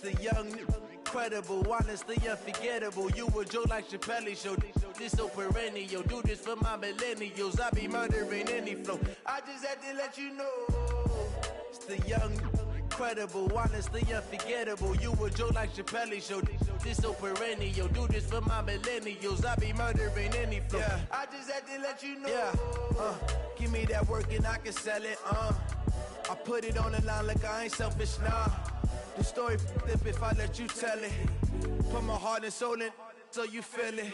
the young, incredible, honestly unforgettable. You a joke like Chappelle Show. This so perennial. Do this for my millennials. I be murdering any flow. I just had to let you know. It's the young, incredible, honestly unforgettable. You a joke like Chappelle Show. This so perennial. Do this for my millennials. I be murdering any flow. Yeah. I just had to let you know. Yeah. Give me that work and I can sell it. I put it on the line like I ain't selfish, nah. The story flip if I let you tell it. Put my heart and soul in so you feel it.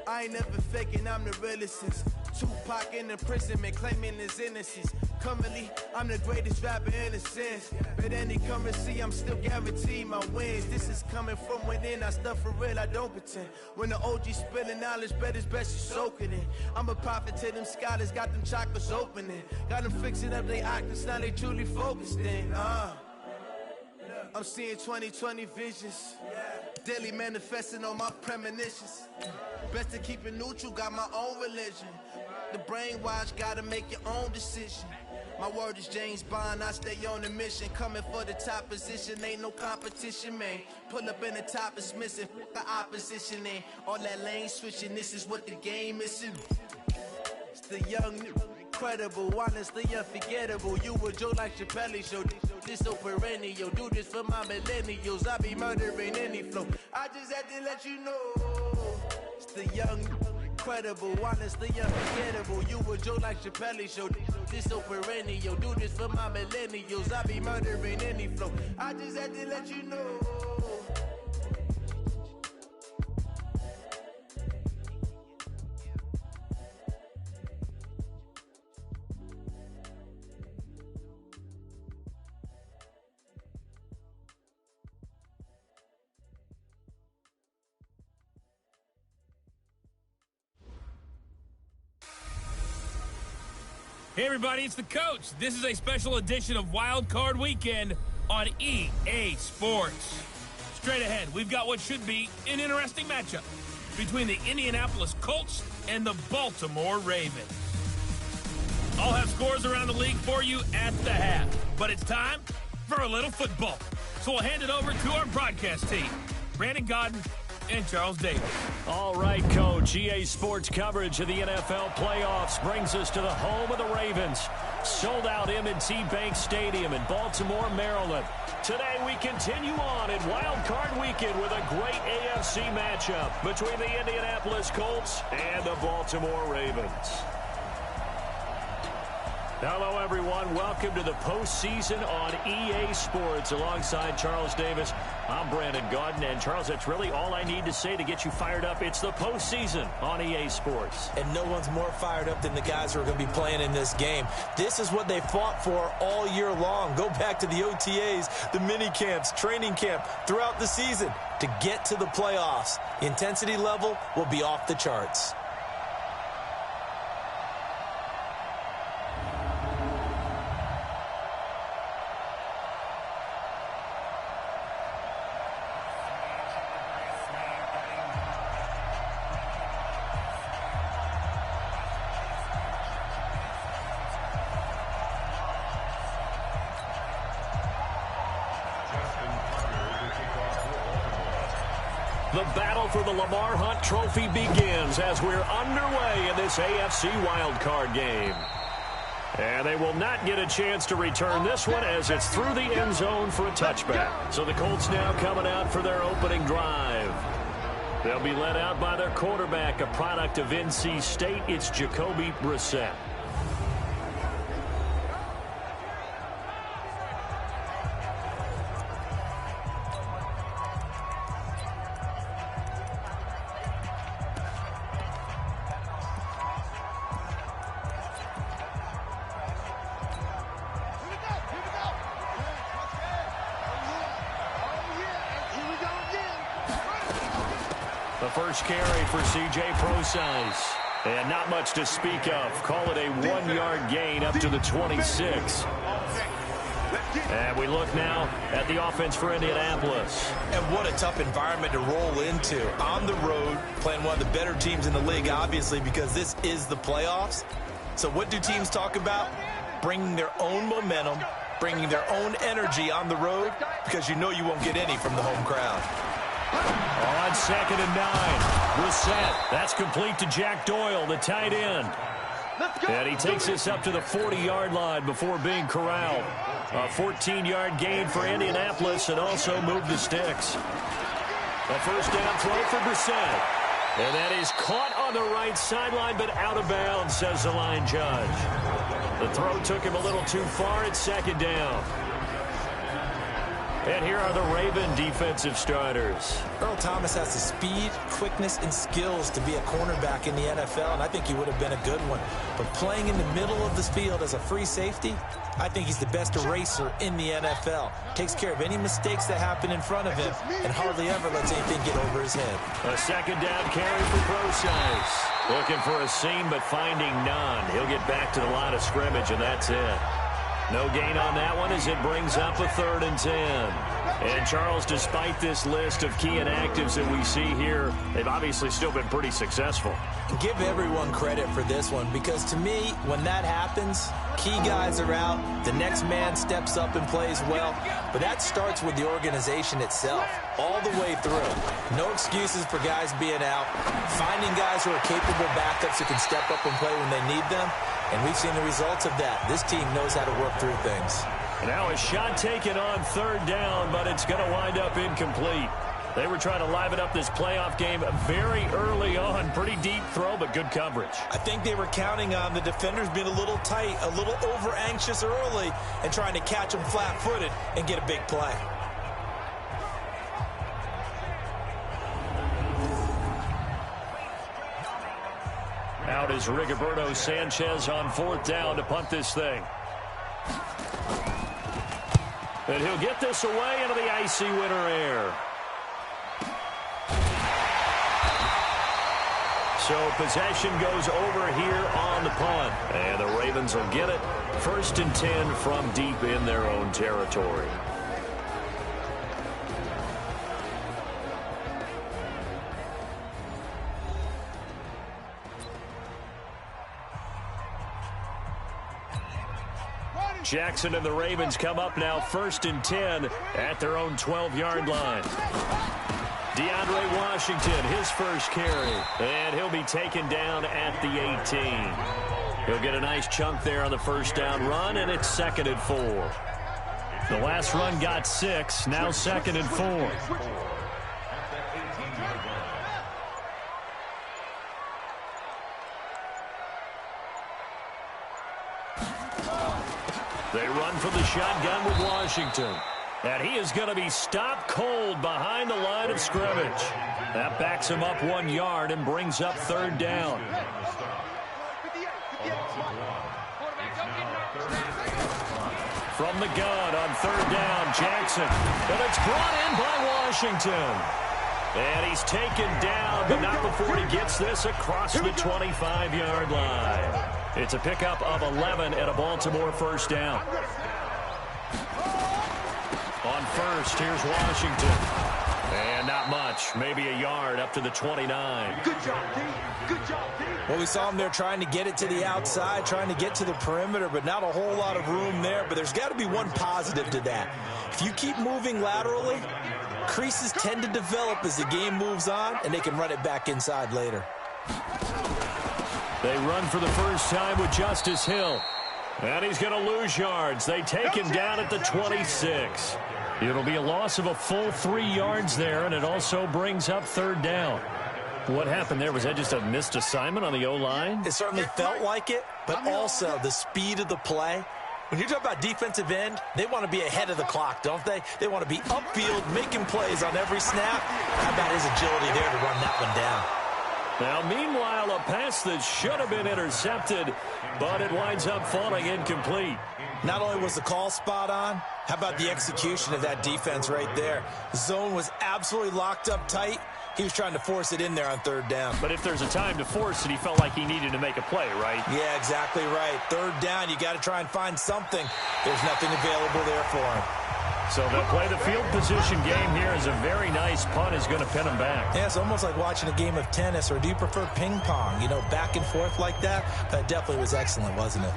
I ain't never faking, I'm the realest since Tupac in imprisonment, claiming his innocence. Currently, I'm the greatest rapper in a sense. But any currency, I'm still guaranteed my wins. This is coming from within, I stuff for real, I don't pretend. When the OG spilling knowledge, bet it's best you soak it in. I'm a prophet to them scholars, got them chakras opening. Got them fixing up their octaves, now they truly focused in. I'm seeing 2020 visions. Daily manifesting on my premonitions. Best to keep it neutral, got my own religion. The brainwash, gotta make your own decision. My word is James Bond, I stay on a mission. Coming for the top position, ain't no competition, man. Pull up in the top, it's missing, the opposition, ain't all that lane switching, this is what the game is. It's the young, incredible, honestly unforgettable. You a joke like Chappelle Show. This so perennial. Do this for my millennials. I be murdering any flow. I just had to let you know. It's the young, incredible, honestly unforgettable. You a joke like Chappelle Show. This so perennial. Do this for my millennials. I be murdering any flow. I just had to let you know. Hey everybody, it's the coach. This is a special edition of Wild Card Weekend on EA Sports. Straight ahead, we've got what should be an interesting matchup between the Indianapolis Colts and the Baltimore Ravens. I'll have scores around the league for you at the half, but it's time for a little football. So we'll hand it over to our broadcast team, Brandon Godden and Charles Davis. All right, Coach. EA Sports coverage of the NFL playoffs brings us to the home of the Ravens. Sold out M&T Bank Stadium in Baltimore, Maryland. Today we continue on in Wild Card Weekend with a great AFC matchup between the Indianapolis Colts and the Baltimore Ravens. Hello, everyone. Welcome to the postseason on EA Sports. Alongside Charles Davis, I'm Brandon Godden. And, Charles, that's really all I need to say to get you fired up. It's the postseason on EA Sports. And no one's more fired up than the guys who are going to be playing in this game. This is what they fought for all year long. Go back to the OTAs, the mini camps, training camp, throughout the season to get to the playoffs. The intensity level will be off the charts. The battle for the Lamar Hunt Trophy begins as we're underway in this AFC wildcard game. And they will not get a chance to return this one as it's through the end zone for a touchback. So the Colts now coming out for their opening drive. They'll be led out by their quarterback, a product of NC State. It's Jacoby Brissett. The first carry for C.J. Procise. And not much to speak of. Call it a 1-yard gain up to the 26. And we look now at the offense for Indianapolis. And what a tough environment to roll into. On the road, playing one of the better teams in the league, obviously, because this is the playoffs. So what do teams talk about? Bringing their own momentum bringing their own energy on the road because you know you won't get any from the home crowd. On 2nd and 9, Brissett. That's complete to Jack Doyle, the tight end. And he takes this up to the 40-yard line before being corralled. A 14-yard gain for Indianapolis and also moved the sticks. A first down throw for Brissett. And that is caught on the right sideline, but out of bounds, says the line judge. The throw took him a little too far at 2nd down. And here are the Raven defensive starters. Earl Thomas has the speed, quickness, and skills to be a cornerback in the NFL, and I think he would have been a good one. But playing in the middle of this field as a free safety, I think he's the best eraser in the NFL. Takes care of any mistakes that happen in front of him and hardly ever lets anything get over his head. A 2nd down carry for Brosice. Looking for a seam, but finding none. He'll get back to the line of scrimmage, and that's it. No gain on that one as it brings up a 3rd and 10. And, Charles, despite this list of key inactives that we see here, they've obviously still been pretty successful. Give everyone credit for this one because, to me, when that happens, key guys are out, the next man steps up and plays well, but that starts with the organization itself all the way through. No excuses for guys being out, finding guys who are capable backups who can step up and play when they need them. And we've seen the results of that. This team knows how to work through things. Now a shot taken on 3rd down, but it's going to wind up incomplete. They were trying to liven up this playoff game very early on. Pretty deep throw, but good coverage. I think they were counting on the defenders being a little tight, a little over-anxious early, and trying to catch them flat-footed and get a big play. Out is Rigoberto Sanchez on 4th down to punt this thing. And he'll get this away into the icy winter air. So possession goes over here on the punt. And the Ravens will get it. 1st and 10 from deep in their own territory. Jackson and the Ravens come up now 1st and 10 at their own 12-yard line. DeAndre Washington, his first carry, and he'll be taken down at the 18. He'll get a nice chunk there on the first down run, and it's 2nd and 4. The last run got 6, now 2nd and 4. They run from the shotgun with Washington. And he is going to be stopped cold behind the line of scrimmage. That backs him up 1 yard and brings up 3rd down. From the gun on 3rd down, Jackson. And it's brought in by Washington. And he's taken down, but not before he gets this across the 25-yard line. It's a pickup of 11 and a Baltimore first down. On 1st, here's Washington. And not much, maybe a yard up to the 29. Good job, D. Good job, D. Well, we saw him there trying to get it to the outside, trying to get to the perimeter, but not a whole lot of room there. But there's got to be one positive to that. If you keep moving laterally, creases tend to develop as the game moves on, and they can run it back inside later. They run for the first time with Justice Hill. And he's going to lose yards. They take him down at the 26. It'll be a loss of a full 3 yards there, and it also brings up 3rd down. What happened there? Was that just a missed assignment on the O-line? It certainly felt like it, but also the speed of the play. When you talk about defensive end, they want to be ahead of the clock, don't they? They want to be upfield, making plays on every snap. How about his agility there to run that one down? Now, meanwhile, a pass that should have been intercepted, but it winds up falling incomplete. Not only was the call spot on, how about the execution of that defense right there? The zone was absolutely locked up tight. He was trying to force it in there on 3rd down. But if there's a time to force it, he felt like he needed to make a play, right? Yeah, exactly right. 3rd down, you got to try and find something. There's nothing available there for him. So they'll play the field position game here as a very nice punt is going to pin him back. Yeah, it's almost like watching a game of tennis, or do you prefer ping pong? You know, back and forth like that? That definitely was excellent, wasn't it?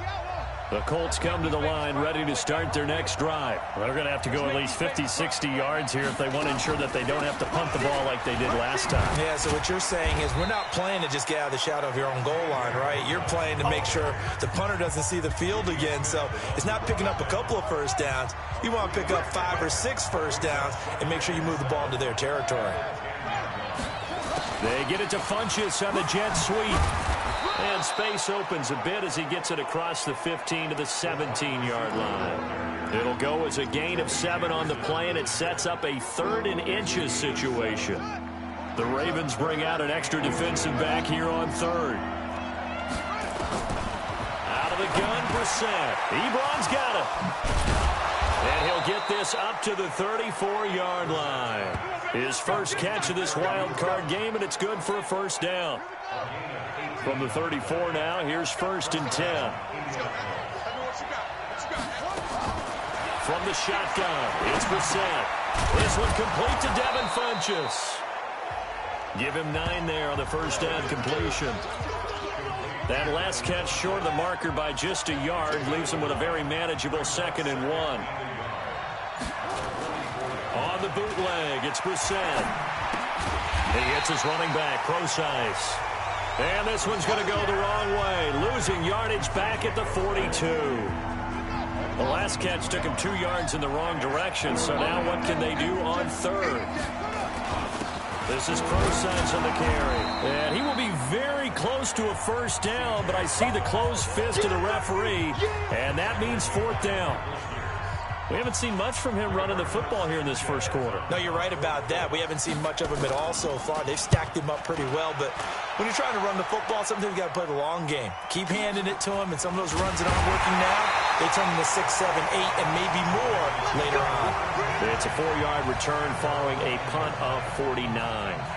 The Colts come to the line ready to start their next drive. Well, they're going to have to go at least 50, 60 yards here if they want to ensure that they don't have to punt the ball like they did last time. Yeah, so what you're saying is we're not playing to just get out of the shadow of your own goal line, right? You're playing to make sure the punter doesn't see the field again. So it's not picking up a couple of first downs. You want to pick up 5 or 6 first downs and make sure you move the ball into their territory. They get it to Funchess on the jet sweep. And space opens a bit as he gets it across the 15 to the 17-yard line. It'll go as a gain of 7 on the play, and it sets up a 3rd and inches situation. The Ravens bring out an extra defensive back here on 3rd. Out of the gun, Brissett. Ebron's got it. And he'll get this up to the 34-yard line. His first catch of this wild card game, and it's good for a first down. From the 34 now, here's 1st and 10. From the shotgun, it's Brissett. This one complete to Devin Funchess. Give him 9 there on the first down completion. That last catch short of the marker by just a yard leaves him with a very manageable 2nd and 1. On the bootleg, it's Brissett. He hits his running back, Procise. And this one's going to go the wrong way, losing yardage back at the 42. The last catch took him 2 yards in the wrong direction, so now what can they do on 3rd? This is Procise on the carry. And he will be very close to a first down, but I see the closed fist of the referee, and that means 4th down. We haven't seen much from him running the football here in this first quarter. No, you're right about that. We haven't seen much of him at all so far. They've stacked him up pretty well, but when you're trying to run the football, sometimes you got to play the long game. Keep handing it to him, and some of those runs that aren't working now, they turn into 6, 7, 8, and maybe more later on. It's a 4-yard return following a punt of 49.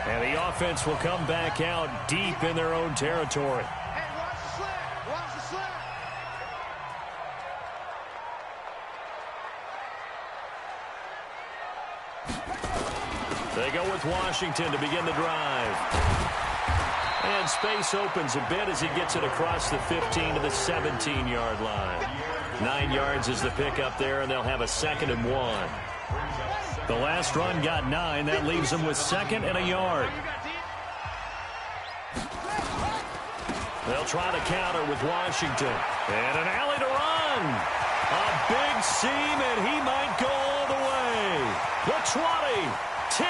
And the offense will come back out deep in their own territory. They go with Washington to begin the drive. And space opens a bit as he gets it across the 15 to the 17-yard line. 9 yards is the pickup there, and they'll have a 2nd and 1. The last run got 9. That leaves them with 2nd and a yard. They'll try to counter with Washington. And an alley to run. A big seam, and he might go all the way. The 20. 10, and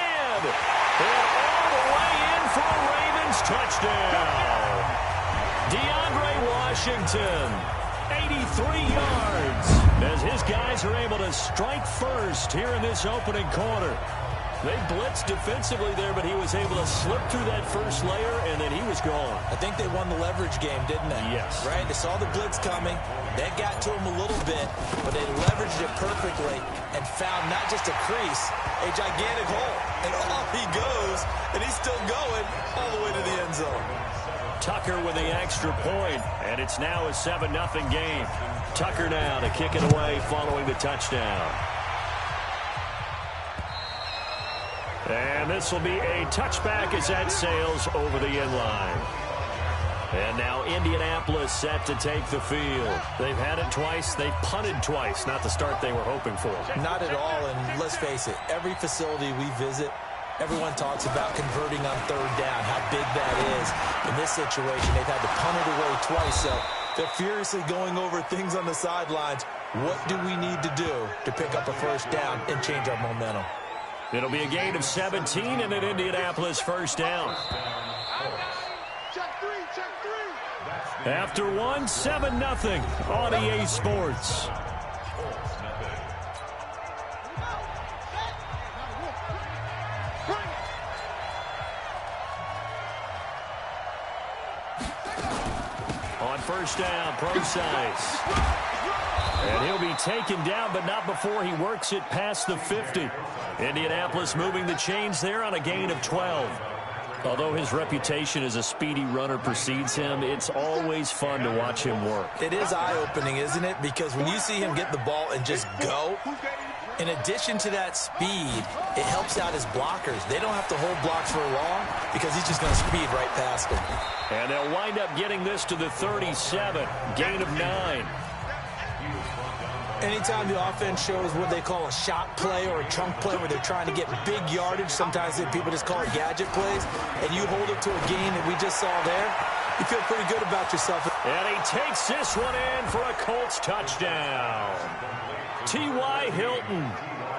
all the way in for a Ravens touchdown. DeAndre Washington, 83 yards, as his guys are able to strike first here in this opening quarter. They blitzed defensively there, but he was able to slip through that first layer, and then he was gone. I think they won the leverage game, didn't they? Yes. Right? They saw the blitz coming. That got to him a little bit, but they leveraged it perfectly and found not just a crease, a gigantic hole. And off he goes, and he's still going all the way to the end zone. Tucker with the extra point, and it's now a 7-0 game. Tucker now to kick it away following the touchdown. And this will be a touchback as that sails over the end line. And now Indianapolis set to take the field. They've had it twice. They've punted twice. Not the start they were hoping for. Not at all, and let's face it, every facility we visit, everyone talks about converting on 3rd down, how big that is. In this situation, they've had to punt it away twice, so they're furiously going over things on the sidelines. What do we need to do to pick up a first down and change our momentum? It'll be a gain of 17 and an Indianapolis first down. After one, 7-0 on EA Sports. On first down, Procise. And he'll be taken down, but not before he works it past the 50. Indianapolis moving the chains there on a gain of 12. Although his reputation as a speedy runner precedes him, it's always fun to watch him work. It is eye-opening, isn't it? Because when you see him get the ball and just go, in addition to that speed, it helps out his blockers. They don't have to hold blocks for long because he's just going to speed right past them. And they'll wind up getting this to the 37, gain of 9. Anytime the offense shows what they call a shot play or a chunk play where they're trying to get big yardage, sometimes people just call it gadget plays, and you hold it to a gain that we just saw there, you feel pretty good about yourself. And he takes this one in for a Colts touchdown. T.Y. Hilton,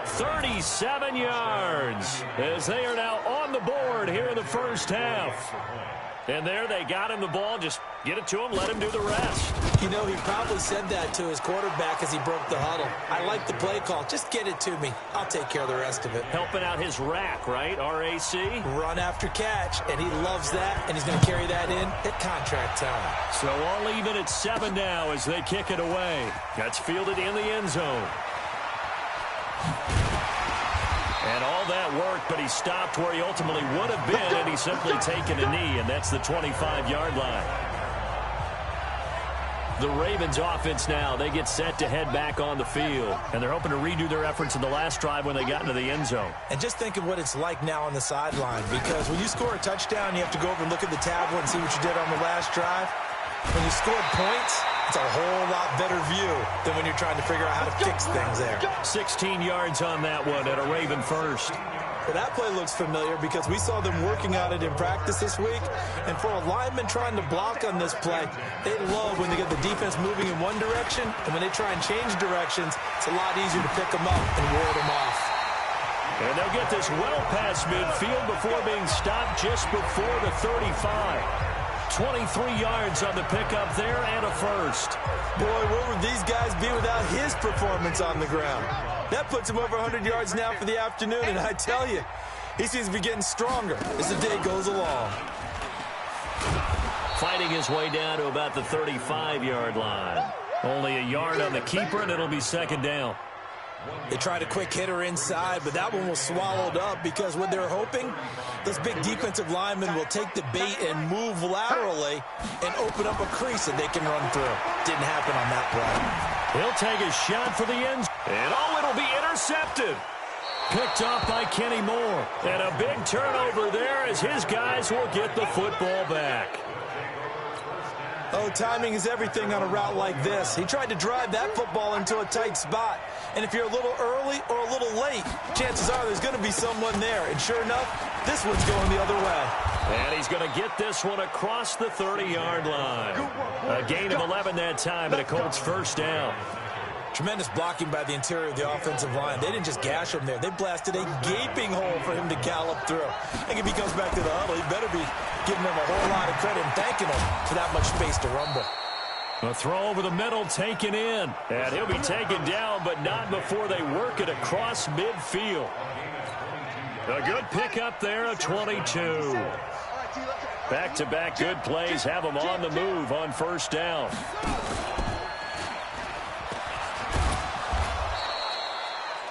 37 yards, as they are now on the board here in the first half. And there they got him the ball. Just get it to him, let him do the rest. You know, he probably said that to his quarterback as he broke the huddle. I like the play call. Just get it to me. I'll take care of the rest of it. Helping out his rack, right? R-A-C? Run after catch, and he loves that, and he's going to carry that in at contract time. So all even at 7 now as they kick it away. That's fielded in the end zone. And all that work, but he stopped where he ultimately would have been, and he's simply taken a knee, and that's the 25-yard line. The Ravens offense now, they get set to head back on the field, and they're hoping to redo their efforts in the last drive when they got into the end zone. And just think of what it's like now on the sideline, because when you score a touchdown, you have to go over and look at the tablet and see what you did on the last drive. When you scored points, it's a whole lot better view than when you're trying to figure out how to fix things there. 16 yards on that one at a Raven first. Well, that play looks familiar because we saw them working on it in practice this week. And for a lineman trying to block on this play, they love when they get the defense moving in one direction. And when they try and change directions, it's a lot easier to pick them up and ward them off. And they'll get this well past midfield before being stopped just before the 35. 23 yards on the pickup there and a first. Boy, where would these guys be without his performance on the ground? That puts him over 100 yards now for the afternoon, and I tell you, he seems to be getting stronger as the day goes along. Fighting his way down to about the 35-yard line. Only a yard on the keeper, and it'll be second down. They tried a quick hitter inside, but that one was swallowed up because what they're hoping, those big defensive linemen will take the bait and move laterally and open up a crease that they can run through. Didn't happen on that play. He'll take a shot for the end. And it'll be intercepted. Picked off by Kenny Moore. And a big turnover there as his guys will get the football back. Oh, timing is everything on a route like this. He tried to drive that football into a tight spot. And if you're a little early or a little late, chances are there's going to be someone there. And sure enough, this one's going the other way. And he's going to get this one across the 30-yard line. A gain of 11 that time and a Colts first down. Tremendous blocking by the interior of the offensive line. They didn't just gash him there. They blasted a gaping hole for him to gallop through. I think if he comes back to the huddle, he better be giving them a whole lot of credit and thanking him for that much space to rumble. A throw over the middle taken in. And he'll be taken down, but not before they work it across midfield. A good pickup there, a 22. Back-to-back good plays have them on the move on first down.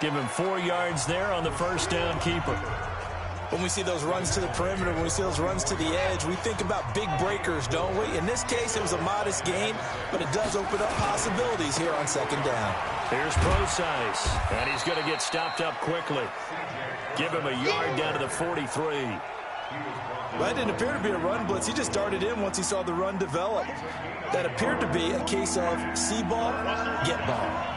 Give him 4 yards there on the first down keeper. When we see those runs to the perimeter, when we see those runs to the edge, we think about big breakers, don't we? In this case, it was a modest gain, but it does open up possibilities here on second down. Here's Procise, and he's going to get stopped up quickly. Give him a yard down to the 43. Well, that didn't appear to be a run blitz. He just darted in once he saw the run develop. That appeared to be a case of see ball, get ball.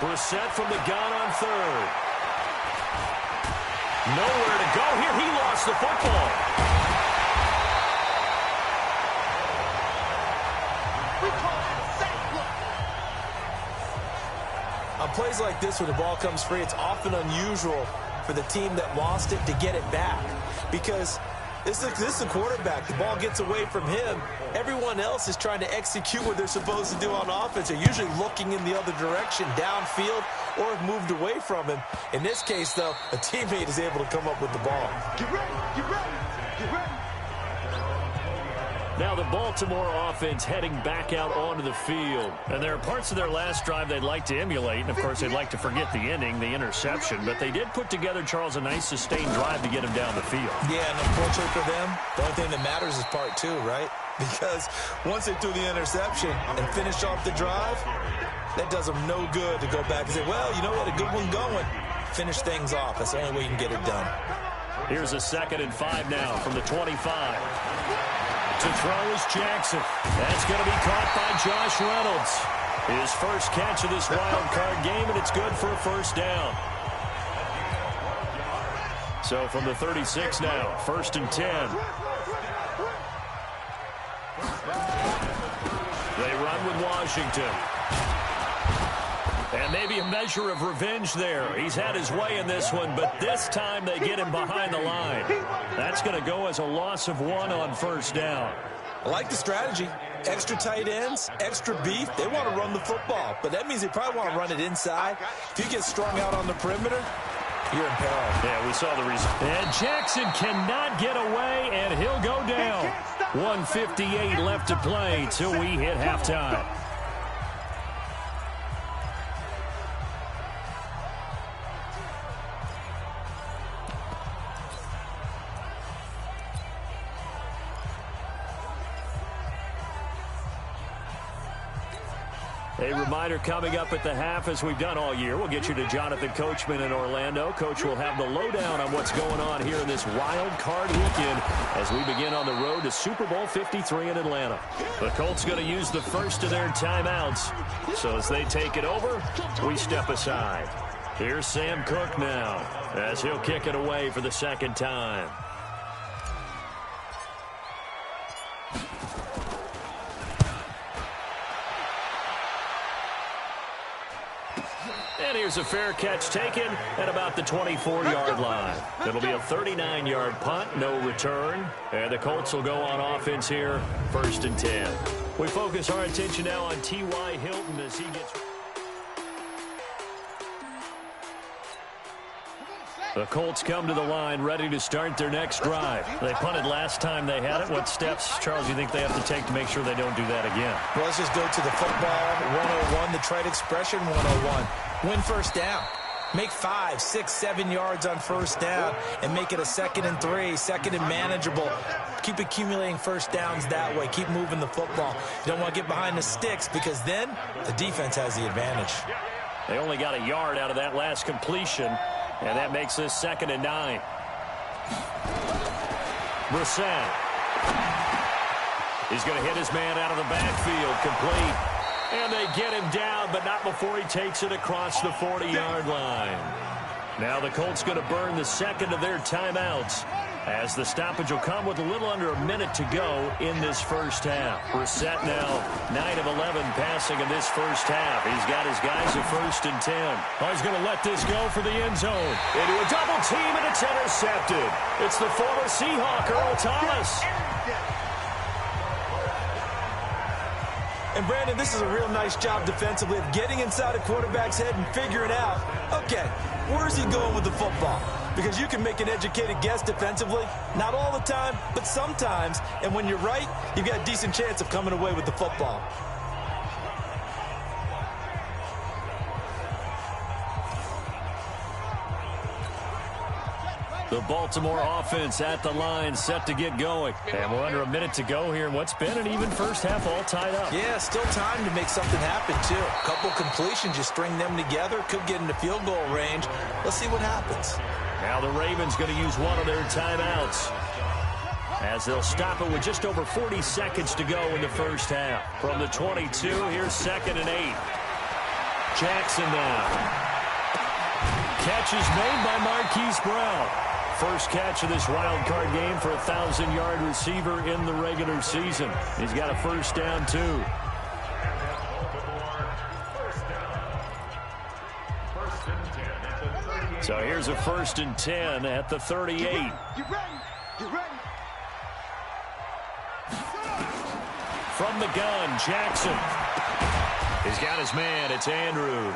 Brissett from the gun on third. Nowhere to go here. He lost the football. On plays like this, when the ball comes free, it's often unusual for the team that lost it to get it back. Because this is a quarterback. The ball gets away from him. Everyone else is trying to execute what they're supposed to do on offense. They're usually looking in the other direction, downfield, or have moved away from him. In this case, though, a teammate is able to come up with the ball. Get ready, get ready, get ready. Now the Baltimore offense heading back out onto the field. And there are parts of their last drive they'd like to emulate. And, of course, they'd like to forget the ending, the interception. But they did put together, Charles, a nice sustained drive to get him down the field. Yeah, and unfortunately for them, the only thing that matters is part two, right? Because once they threw the interception and finished off the drive, that does them no good to go back and say, well, you know, we had a good one going. Finish things off. That's the only way you can get it done. Here's a 2nd and 5 now from the 25. To throw is Jackson. That's going to be caught by Josh Reynolds. His first catch of this wild card game, and it's good for a first down. So from the 36 now, 1st and 10. They run with Washington. And maybe a measure of revenge there. He's had his way in this one, but this time they get him behind the line. That's going to go as a loss of 1 on first down. I like the strategy. Extra tight ends, extra beef. They want to run the football, but that means they probably want to run it inside. If you get strung out on the perimeter, you're in peril. Yeah, we saw the reason. And Jackson cannot get away, and he'll go down. 1:58 left to play till we hit halftime. A reminder coming up at the half, as we've done all year. We'll get you to Jonathan Coachman in Orlando. Coach will have the lowdown on what's going on here in this wild card weekend as we begin on the road to Super Bowl 53 in Atlanta. The Colts going to use the first of their timeouts. So as they take it over, we step aside. Here's Sam Cook now as he'll kick it away for the second time. And here's a fair catch taken at about the 24-yard line. It'll be a 39-yard punt, no return. And the Colts will go on offense here, 1st and 10. We focus our attention now on T.Y. Hilton as he gets... The Colts come to the line ready to start their next drive. They punted last time they had it. What steps, Charles, do you think they have to take to make sure they don't do that again? Well, let's just go to the football 101, the trade expression 101. Win first down. Make 5, 6, 7 yards on first down and make it a 2nd and 3, 2nd and manageable. Keep accumulating first downs that way. Keep moving the football. You don't want to get behind the sticks because then the defense has the advantage. They only got a yard out of that last completion, and that makes this 2nd and 9. Brissett. He's going to hit his man out of the backfield, complete. And they get him down, but not before he takes it across the 40-yard line. Now the Colts going to burn the second of their timeouts as the stoppage will come with a little under a minute to go in this first half. Brissett now 9 of 11 passing in this first half. He's got his guys at 1st and 10. Oh, he's going to let this go for the end zone. Into a double team, and it's intercepted. It's the former Seahawk, Earl Thomas. And, Brandon, this is a real nice job defensively of getting inside a quarterback's head and figuring out, okay, where's he going with the football? Because you can make an educated guess defensively, not all the time, but sometimes. And when you're right, you've got a decent chance of coming away with the football. The Baltimore offense at the line, set to get going. And we're under a minute to go here in what's been an even first half, all tied up. Yeah, still time to make something happen, too. A couple completions, you string them together, could get into field goal range. Let's see what happens. Now the Ravens going to use one of their timeouts as they'll stop it with just over 40 seconds to go in the first half. From the 22, here's 2nd and 8. Jackson now. Catch is made by Marquise Brown. First catch of this wild card game for a 1,000-yard receiver in the regular season. He's got a first down, too. So here's a 1st and 10 at the 38. From the gun, Jackson. He's got his man. It's Andrews.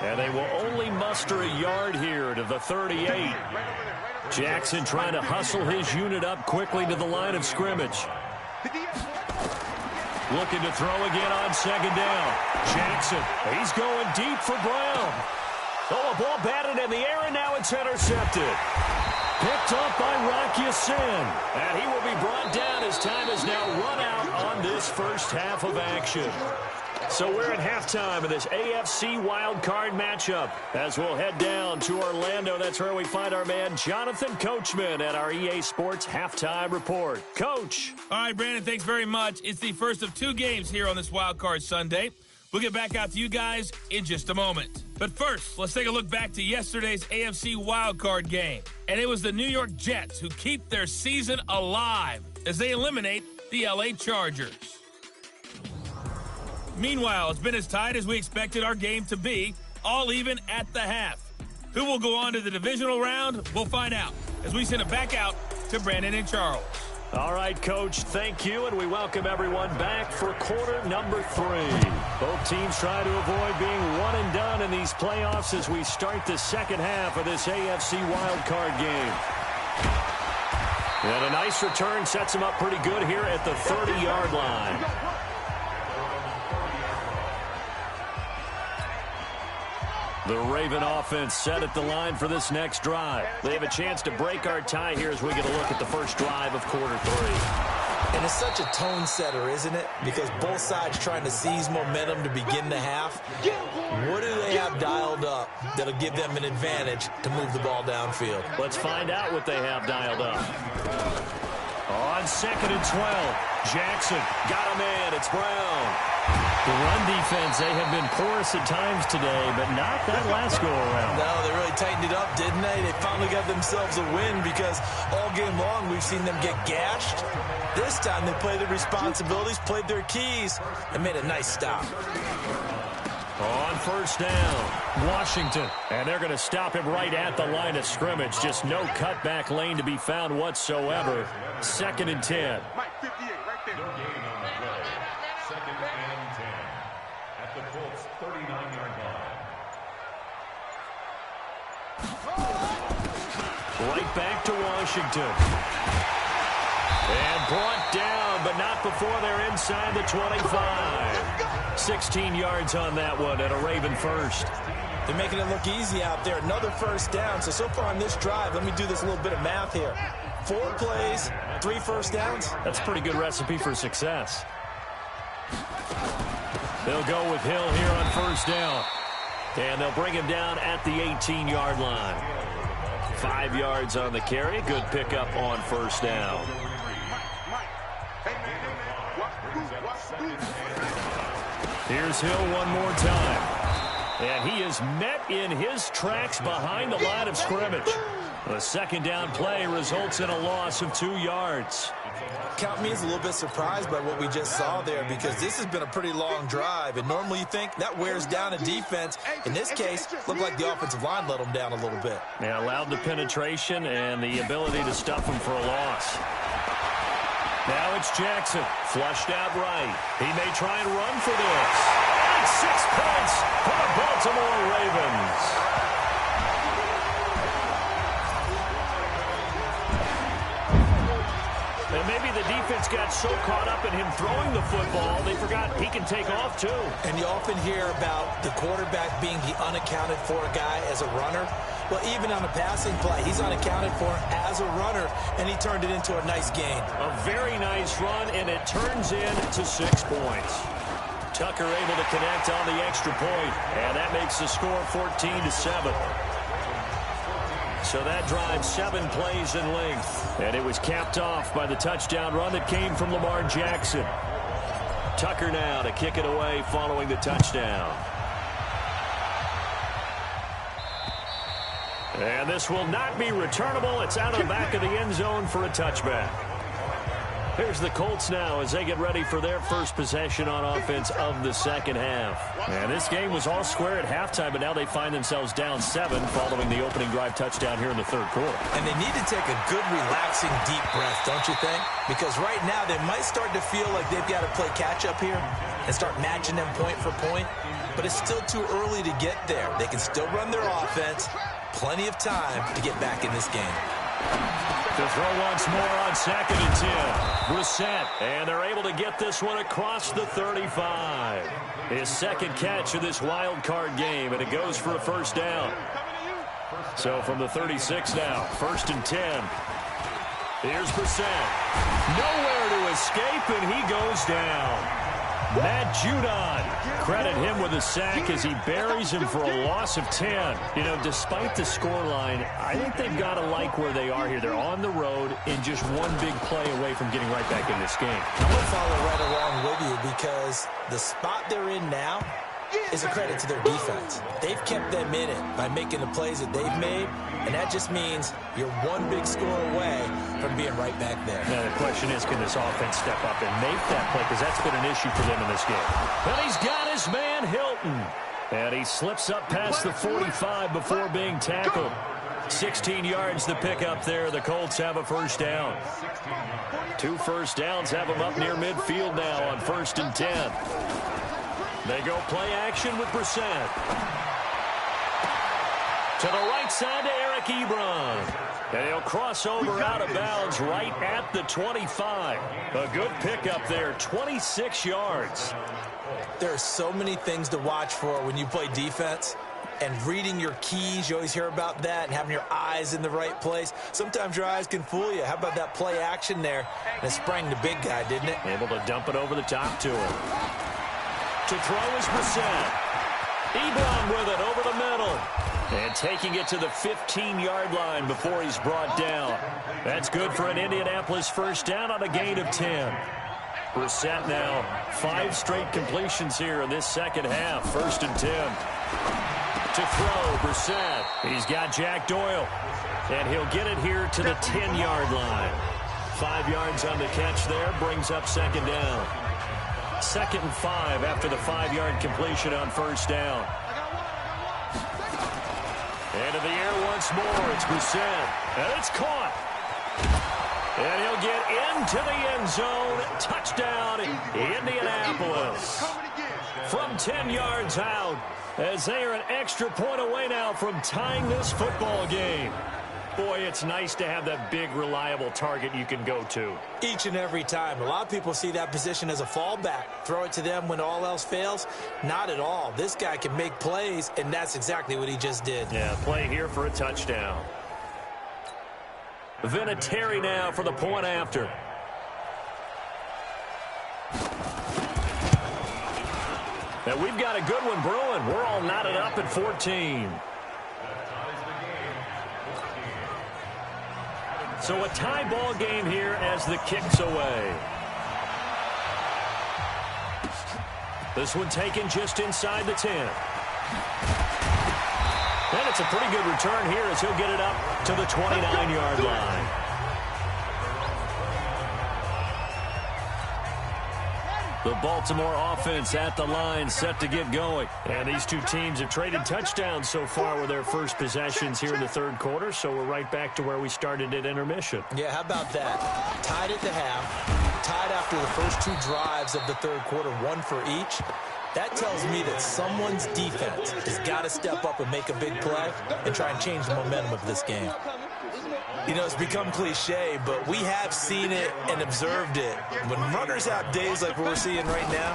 And they will only muster a yard here to the 38. Jackson trying to hustle his unit up quickly to the line of scrimmage. Looking to throw again on 2nd down. Jackson, he's going deep for Brown. Oh, a ball batted in the air, and now it's intercepted. Picked up by Rock Ya-Sin. And he will be brought down as time is now run out on this first half of action. So we're at halftime of this AFC wildcard matchup. As we'll head down to Orlando, that's where we find our man Jonathan Coachman at our EA Sports Halftime Report. Coach. All right, Brandon, thanks very much. It's the first of 2 games here on this wildcard Sunday. We'll get back out to you guys in just a moment. But first, let's take a look back to yesterday's AFC wildcard game. And it was the New York Jets who keep their season alive as they eliminate the LA Chargers. Meanwhile, it's been as tight as we expected our game to be, all even at the half. Who will go on to the divisional round? We'll find out as we send it back out to Brandon and Charles. All right, Coach, thank you, and we welcome everyone back for quarter number 3. Both teams try to avoid being one and done in these playoffs as we start the second half of this AFC wildcard game. And a nice return sets them up pretty good here at the 30-yard line. The Raven offense set at the line for this next drive. They have a chance to break our tie here as we get a look at the first drive of quarter 3. And it's such a tone setter, isn't it? Because both sides trying to seize momentum to begin the half. What do they have dialed up that'll give them an advantage to move the ball downfield? Let's find out what they have dialed up. On 2nd and 12, Jackson got a man. It's Brown. The run defense, they have been porous at times today, but not that last go-around. No, they really tightened it up, didn't they? They finally got themselves a win because all game long we've seen them get gashed. This time they played their responsibilities, played their keys, and made a nice stop. On first down, Washington. And they're going to stop him right at the line of scrimmage. Just no cutback lane to be found whatsoever. 2nd and 10. Right back to Washington. And brought down, but not before they're inside the 25. 16 yards on that one and a Raven first. They're making it look easy out there. Another first down. So far on this drive, let me do this little bit of math here. 4 plays, 3 first downs. That's a pretty good recipe for success. They'll go with Hill here on first down. And they'll bring him down at the 18-yard line. 5 yards on the carry. Good pickup on first down. Here's Hill one more time. And he is met in his tracks behind the line of scrimmage. The second down play results in a loss of 2 yards. Count me as a little bit surprised by what we just saw there because this has been a pretty long drive. And normally you think that wears down a defense. In this case, looked like the offensive line let them down a little bit. Yeah, allowed the penetration and the ability to stuff them for a loss. Now it's Jackson, flushed out right. He may try and run for this. And 6 points for the Baltimore Ravens. And maybe the defense got so caught up in him throwing the football, they forgot he can take off too. And you often hear about the quarterback being the unaccounted for guy as a runner. Well, even on a passing play, he's unaccounted for as a runner, and he turned it into a nice gain. A very nice run, and it turns into 6 points. Tucker able to connect on the extra point, and that makes the score 14-7. So that drive 7 plays in length, and it was capped off by the touchdown run that came from Lamar Jackson. Tucker now to kick it away following the touchdown. And this will not be returnable. It's out of the back of the end zone for a touchback. Here's the Colts now as they get ready for their first possession on offense of the second half. And this game was all square at halftime, but now they find themselves down 7 following the opening drive touchdown here in the third quarter. And they need to take a good, relaxing, deep breath, don't you think? Because right now they might start to feel like they've got to play catch-up here and start matching them point for point. But it's still too early to get there. They can still run their offense. Plenty of time to get back in this game. To throw once more on 2nd and 10. Brissett, and they're able to get this one across the 35. His second catch of this wild card game, and it goes for a first down. So from the 36 now, 1st and 10. Here's Brissett. Nowhere to escape, and he goes down. Matt Judon. Credit him with a sack as he buries him for a loss of 10. You know, despite the scoreline, I think they've got to like where they are here. They're on the road and just one big play away from getting right back in this game. I'm going to follow right along with you because the spot they're in now is a credit to their defense. They've kept them in it by making the plays that they've made, and that just means you're one big score away from being right back there. Now, the question is, can this offense step up and make that play? Because that's been an issue for them in this game. And he's got his man, Hilton. And he slips up past the 45 before being tackled. 16 yards to pick up there. The Colts have a first down. 2 first downs have them up near midfield now on 1st and 10. They go play action with Brissett. To the right side to Eric Ebron. And he'll cross over out of bounds right at the 25. A good pickup there, 26 yards. There are so many things to watch for when you play defense. And reading your keys, you always hear about that, and having your eyes in the right place. Sometimes your eyes can fool you. How about that play action there? And it sprang the big guy, didn't it? Able to dump it over the top to him. To throw is Brissett. Ebron with it over the middle. And taking it to the 15-yard line before he's brought down. That's good for an Indianapolis first down on a gain of 10. Brissett now 5 straight completions here in this second half. 1st and 10. To throw, Brissett. He's got Jack Doyle. And he'll get it here to the 10-yard line. 5 yards on the catch there. Brings up second down. 2nd and 5 after the 5-yard completion on first down. Into the air once more. It's Brissett. And it's caught. And he'll get into the end zone. Touchdown, Indianapolis. From 10 yards out, as they are an extra point away now from tying this football game. Boy, it's nice to have that big, reliable target you can go to. Each and every time. A lot of people see that position as a fallback. Throw it to them when all else fails. Not at all. This guy can make plays, and that's exactly what he just did. Yeah, play here for a touchdown. Vinatieri now for the point after. And we've got a good one brewing. We're all knotted up at 14. So a tie ball game here as the kick's away. This one taken just inside the 10. And it's a pretty good return here as he'll get it up to the 29-yard line. The Baltimore offense at the line, set to get going. And these two teams have traded touchdowns so far with their first possessions here in the third quarter, so we're right back to where we started at intermission. Yeah, how about that? Tied at the half, tied after the first 2 drives of the third quarter, 1 for each. That tells me that someone's defense has got to step up and make a big play and try and change the momentum of this game. You know, it's become cliche, but we have seen it and observed it. When runners have days like we're seeing right now,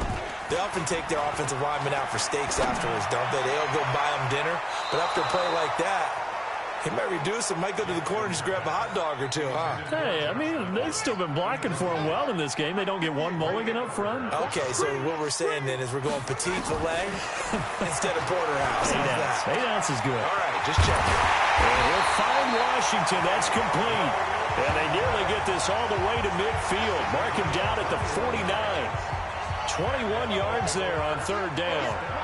they often take their offensive linemen out for steaks afterwards, don't they? They'll go buy them dinner. But after a play like that, he might reduce it, might go to the corner and just grab a hot dog or 2, huh? Hey, I mean, they've still been blocking for him well in this game. They don't get one mulligan up front. Okay, so what we're saying then is we're going petite filet instead of porterhouse. 8 ounce. 8 ounce is good. All right, just checking. And he'll find Washington. That's complete. And they nearly get this all the way to midfield. Mark him down at the 49. 21 yards there on third down.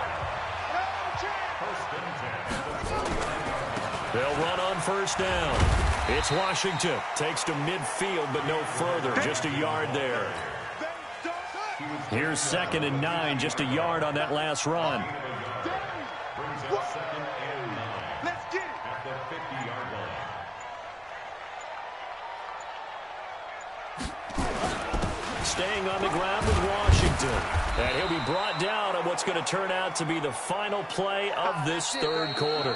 They'll run on first down. It's Washington. Takes to midfield, but no further. Just a yard there. Here's 2nd and 9. Just a yard on that last run. Staying on the ground with Washington. And he'll be brought down on what's going to turn out to be the final play of this third quarter.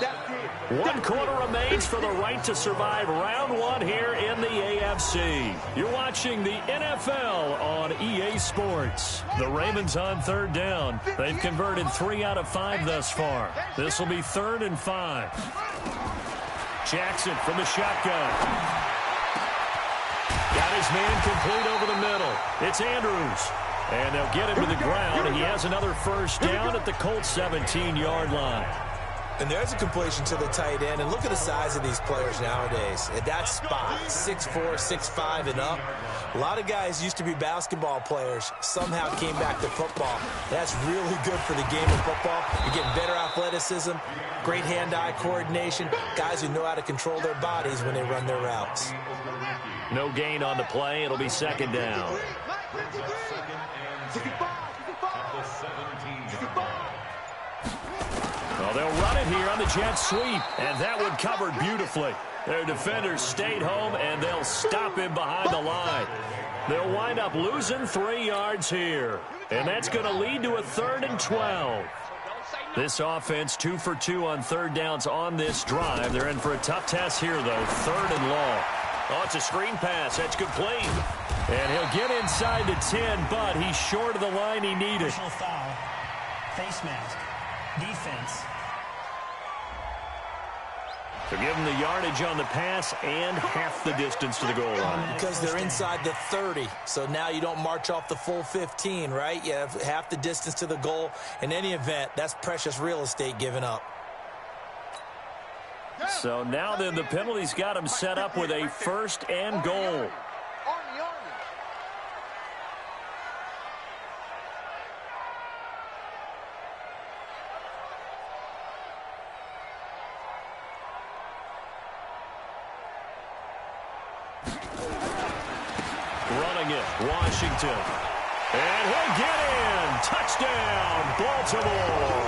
1 quarter remains for the right to survive round 1 here in the AFC. You're watching the NFL on EA Sports. The Ravens on third down. They've converted 3 out of 5 thus far. This will be 3rd and 5. Jackson from the shotgun. Got his man complete over the middle. It's Andrews. And they'll get him to the ground. He has another first down at the Colts 17-yard line. And there's a completion to the tight end. And look at the size of these players nowadays. At that spot, 6'4", 6'5", and up. A lot of guys used to be basketball players, somehow came back to football. That's really good for the game of football. You're getting better athleticism, great hand-eye coordination, guys who know how to control their bodies when they run their routes. No gain on the play. It'll be second down. Well, they'll run it here on the jet sweep, and that one covered beautifully. Their defenders stayed home, and they'll stop him behind the line. They'll wind up losing 3 yards here, and that's going to lead to a 3rd and 12. This offense 2 for 2 on third downs on this drive. They're in for a tough test here, though, 3rd and long. Oh, it's a screen pass. That's complete. And he'll get inside the 10, but he's short of the line he needed. Foul, face mask, defense. They'll give him the yardage on the pass and half the distance to the goal line. Because they're inside the 30, so now you don't march off the full 15, right? You have half the distance to the goal. In any event, that's precious real estate given up. So now then the penalty's got him set up with a 1st and goal. Running it, Washington. And he'll get in. Touchdown, Baltimore.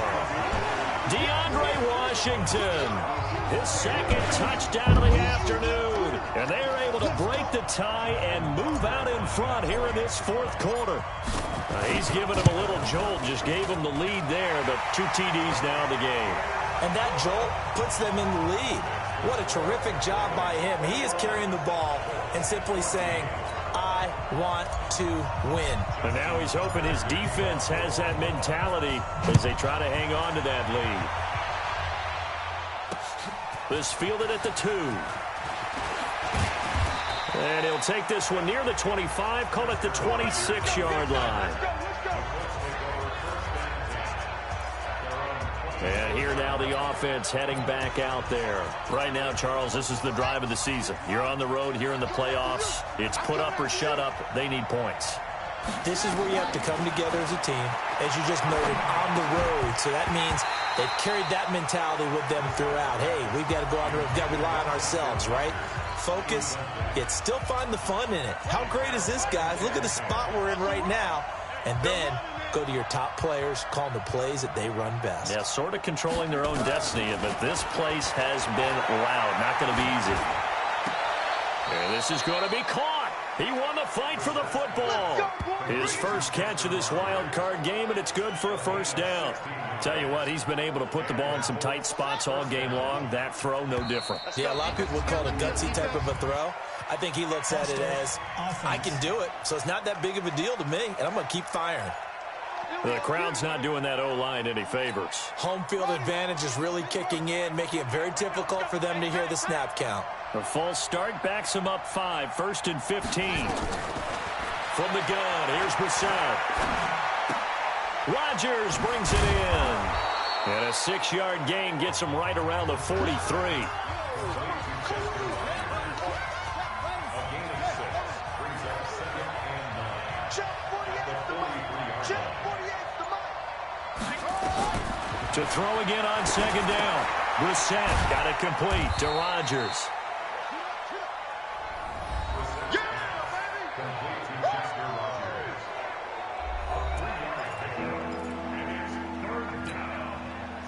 DeAndre Washington, his 2nd touchdown of the afternoon. And they're able to break the tie and move out in front here in this 4th quarter. He's given him a little jolt, just gave him the lead there, but 2 TDs now in the game. And that jolt puts them in the lead. What a terrific job by him. He is carrying the ball and simply saying, I want to win. And now he's hoping his defense has that mentality as they try to hang on to that lead. This fielded at the 2. And he'll take this one near the 25, call it the 26-yard line. And here now the offense heading back out there. Right now, Charles, this is the drive of the season. You're on the road here in the playoffs. It's put up or shut up. They need points. This is where you have to come together as a team, as you just noted, on the road. So that means they've carried that mentality with them throughout. Hey, we've got to go on the road. We've got to rely on ourselves, right? Focus, yet still find the fun in it. How great is this, guys? Look at the spot we're in right now. And then go to your top players, call them the plays that they run best. Yeah, sort of controlling their own destiny, but this place has been loud. Not going to be easy. And this is going to be caught. He won the fight for the football. His first catch of this wild card game, and it's good for a 1st down. Tell you what, he's been able to put the ball in some tight spots all game long. That throw, no different. Yeah, a lot of people would call it a gutsy type of a throw. I think he looks at it as, I can do it, so it's not that big of a deal to me, and I'm going to keep firing. The crowd's not doing that O-line any favors. Home field advantage is really kicking in, making it very difficult for them to hear the snap count. A false start backs him up 5, 1st and 15. From the gun, here's Brissett. Rodgers brings it in. And a 6-yard gain gets him right around the 43. To throw again on 2nd down. Brissett got it complete to Rodgers.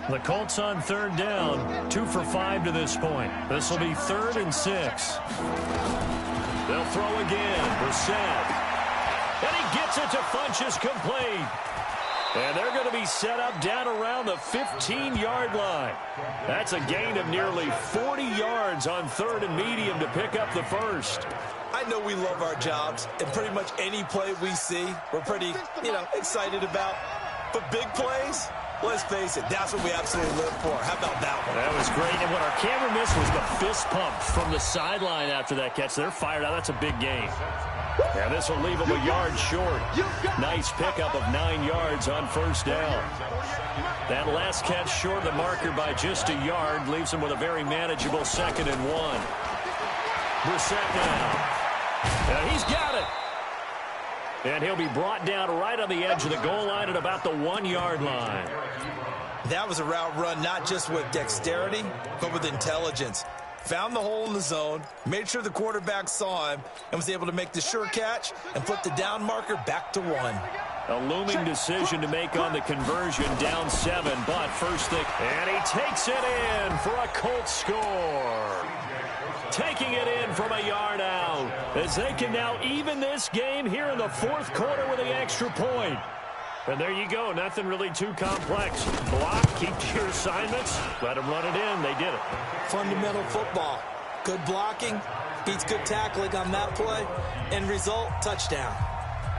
The Colts on 3rd down, 2 for 5 to this point. This will be 3rd and 6. They'll throw again. Brissett. And he gets it to Funchess complete. And they're going to be set up down around the 15-yard line. That's a gain of nearly 40 yards on 3rd and medium to pick up the 1st. I know we love our jobs, and pretty much any play we see, we're pretty, excited about. But big plays, let's face it, that's what we absolutely live for. How about that one? That was great. And what our camera missed was the fist pump from the sideline after that catch. They're fired out. That's a big gain. And this will leave him a yard short. Nice pickup of 9 yards on first down. That last catch short of the marker by just a yard leaves him with a very manageable 2nd and 1. Brissett now. And he's got it. And he'll be brought down right on the edge of the goal line at about the 1-yard line. That was a route run not just with dexterity, but with intelligence. Found the hole in the zone, made sure the quarterback saw him, and was able to make the sure catch and flip the down marker back to 1. A looming decision to make on the conversion, down 7, but first thing, and he takes it in for a Colts score. Taking it in from a yard out, as they can now even this game here in the 4th quarter with the extra point. And there you go, nothing really too complex. Block, keep to your assignments, let them run it in. They did it. Fundamental football. Good blocking, beats good tackling on that play. End result, touchdown.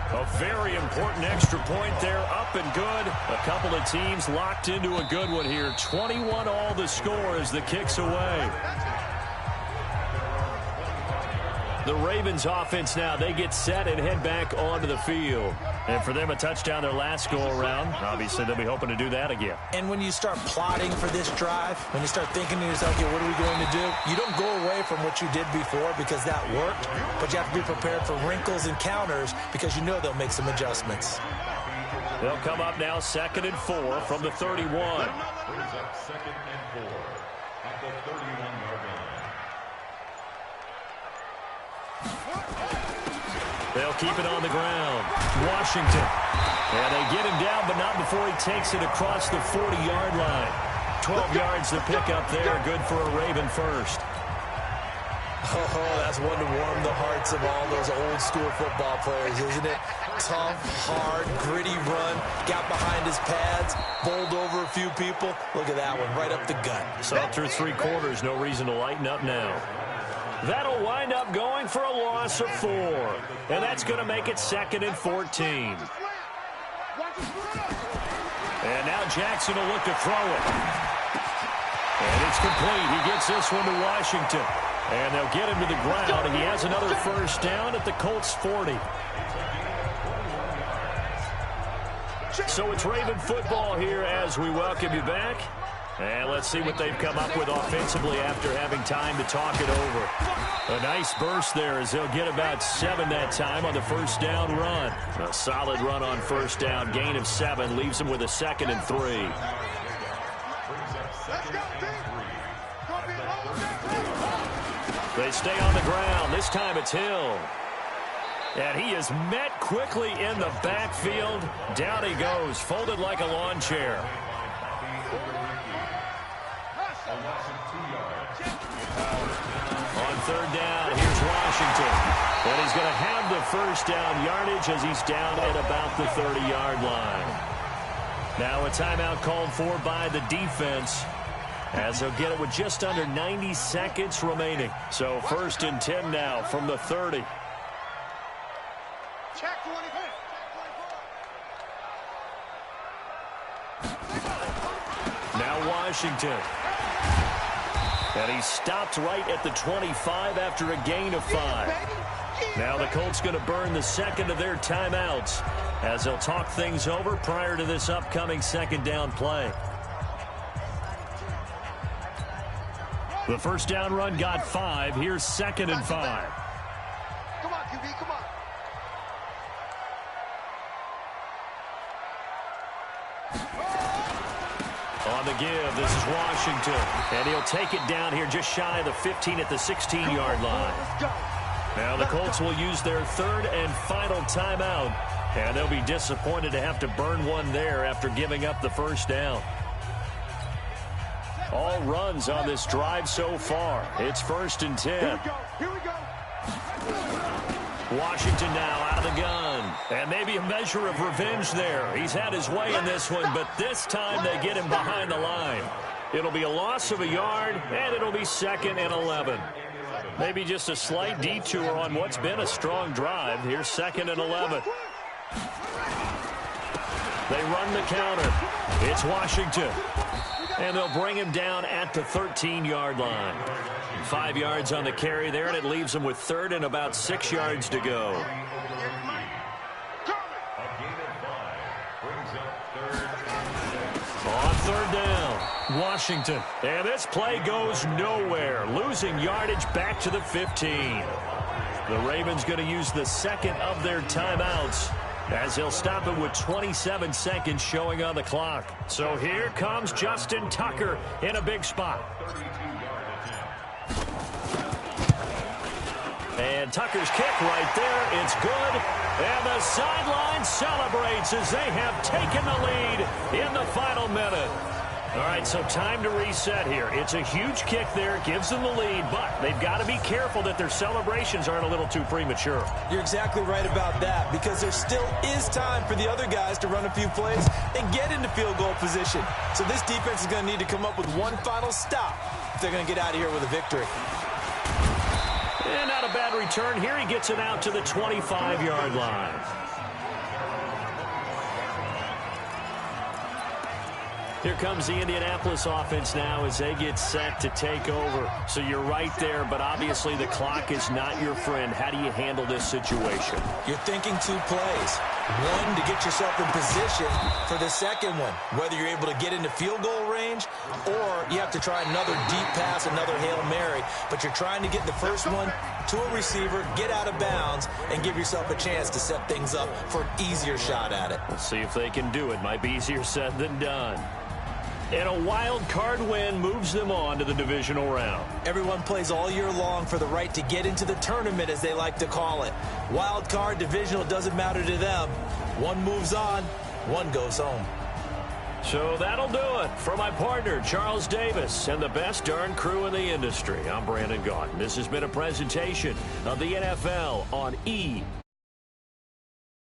A very important extra point there, up and good. A couple of teams locked into a good one here. 21 all the score as the kick's away. The Ravens offense now, they get set and head back onto the field. And for them, a touchdown their last go-around. Obviously, they'll be hoping to do that again. And when you start plotting for this drive, when you start thinking to yourself, okay, what are we going to do? You don't go away from what you did before because that worked, but you have to be prepared for wrinkles and counters because you know they'll make some adjustments. They'll come up now 2nd and 4 from the 31. Brings up 2nd and 4 at the 31-yard line. They'll keep it on the ground. Washington. And they get him down, but not before he takes it across the 40-yard line. 12 yards to pick up there. Good for a Raven first. Oh, that's one to warm the hearts of all those old-school football players, isn't it? Tough, hard, gritty run. Got behind his pads, bowled over a few people. Look at that one, right up the gut. So through 3 quarters, no reason to lighten up now. That'll wind up going for a loss of 4. And that's going to make it 2nd and 14. And now Jackson will look to throw it. And it's complete. He gets this one to Washington. And they'll get him to the ground. And he has another first down at the Colts 40. So it's Raven football here as we welcome you back. And let's see what they've come up with offensively after having time to talk it over. A nice burst there as they'll get about 7 that time on the first down run. A solid run on first down. Gain of 7 leaves them with a 2nd and 3. They stay on the ground. This time it's Hill. And he is met quickly in the backfield. Down he goes, folded like a lawn chair. On 3rd down, here's Washington. And he's going to have the first down yardage as he's down at about the 30-yard line. Now a timeout called for by the defense as they'll get it with just under 90 seconds remaining. So 1st and 10 now from the 30. Check 24. Now Washington. And he stopped right at the 25 after a gain of 5. Now the Colts going to burn the 2nd of their timeouts as they'll talk things over prior to this upcoming 2nd down play. The first down run got 5. Here's 2nd and 5. Come on, QB, come on. On the give, this is Washington. And he'll take it down here just shy of the 15 at the 16-yard line. Now the Colts will use their 3rd and final timeout. And they'll be disappointed to have to burn one there after giving up the first down. All runs on this drive so far. It's 1st and 10. Here we go. Washington now out of the gun. And maybe a measure of revenge there. He's had his way in this one, but this time they get him behind the line. It'll be a loss of a yard, and it'll be 2nd and 11. Maybe just a slight detour on what's been a strong drive. Here's 2nd and 11. They run the counter. It's Washington. And they'll bring him down at the 13-yard line. 5 yards on the carry there, and it leaves them with third and about 6 yards to go. On third down, Washington. And this play goes nowhere, losing yardage back to the 15. The Ravens going to use the second of their timeouts, as he'll stop it with 27 seconds showing on the clock. So here comes Justin Tucker in a big spot. And Tucker's kick right there. It's good. And the sideline celebrates as they have taken the lead in the final minute. All right, so time to reset here. It's a huge kick there. Gives them the lead, but they've got to be careful that their celebrations aren't a little too premature. You're exactly right about that, because there still is time for the other guys to run a few plays and get into field goal position. So this defense is going to need to come up with one final stop if they're going to get out of here with a victory. And not a bad return here. He gets it out to the 25-yard line. Here comes the Indianapolis offense now as they get set to take over. So you're right there, but obviously the clock is not your friend. How do you handle this situation? You're thinking 2 plays. One, to get yourself in position for the second one, whether you're able to get into field goal range or you have to try another deep pass, another Hail Mary. But you're trying to get the first one to a receiver, get out of bounds, and give yourself a chance to set things up for an easier shot at it. We'll see if they can do it. Might be easier said than done. And a wild card win moves them on to the divisional round. Everyone plays all year long for the right to get into the tournament, as they like to call it. Wild card, divisional, doesn't matter to them. One moves on, one goes home. So that'll do it for my partner, Charles Davis, and the best darn crew in the industry. I'm Brandon Gaudin. This has been a presentation of the NFL on EA